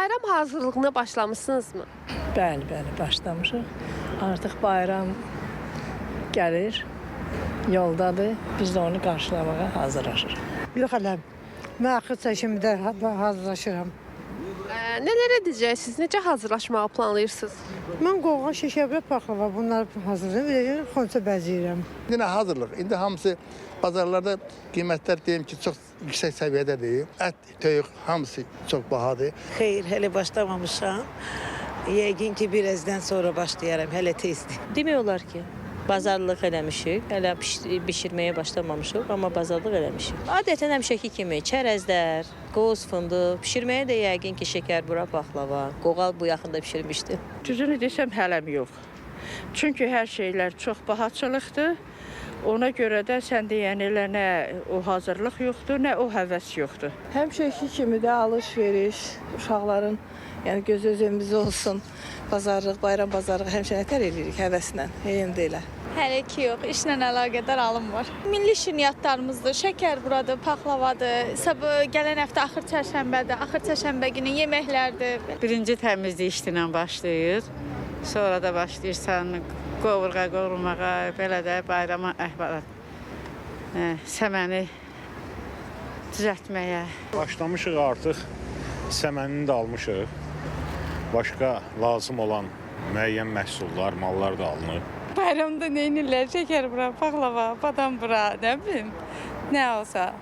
Bayram hazırlığına başlamışsınızmı? Bəli, başlamışıq. Artıq bayram gəlir, yoldadır. Biz də onu qarşılamağa hazırlaşırıq. Yox hələm. Mən axır çəkimdə hazırlaşıram. Nələr edəcəksiniz? Necə hazırlaşmağı planlayırsınız? Mən qoğan, şəkərli paxlava bunları hazırlayıram. Eləcə xonça bəzəyirəm. İndi hazırlıq. İndi hamısı bazarlarda qiymətlər deyim ki, çox yüksək səviyyədədir. Ət, toyuq hamısı çox bahadır. Xeyr, hələ başlamamışam. Yəqin ki, birazdan sonra başlayaram, hələ tezdir. Demək olar ki, bazarlıq eləmişik, hələ bişirməyə başlamamışıq, amma bazarlıq eləmişik. Adətən həmişəki kimi çərəzlər, qoz fındıq, bişirməyə də yəqin ki, şəkər bura paxlava, qoğal bu yaxında bişirmişdi. Düzünü desəm hələm yox. Çünki hər şeylər çox bahaçılıqdır. Ona görə də sən deyən elə nə o hazırlıq yoxdur, nə o həvəs yoxdur. Həmişəki kimi də alış-veriş, uşaqların yəni göz özümüz olsun. Bazarlıq, bayram bazarlığı həmişə nətər edirik həvəslə, heyində elə. Hələ ki yox, işlə əlaqədar alım var. Milli şirniyyatlarımızdır, şəkər buradır, paxlavadır, gələn həftə axır çərşənbədir, axır çərşənbə günü yeməklərdir. Birinci təmizlik işlə başlayır, sonra da başlayırsan qovurğa qovurmağa, belə də bayrama əhvalat, səməni düzəltməyə. Başlamışıq artıq, səmənini də almışıq. Başqa lazım olan müəyyən məhsullar, mallar da alınır. Bayramda neynirlər? Şəkər bura, paxlava, badam bura, nə bilim, nə olsa.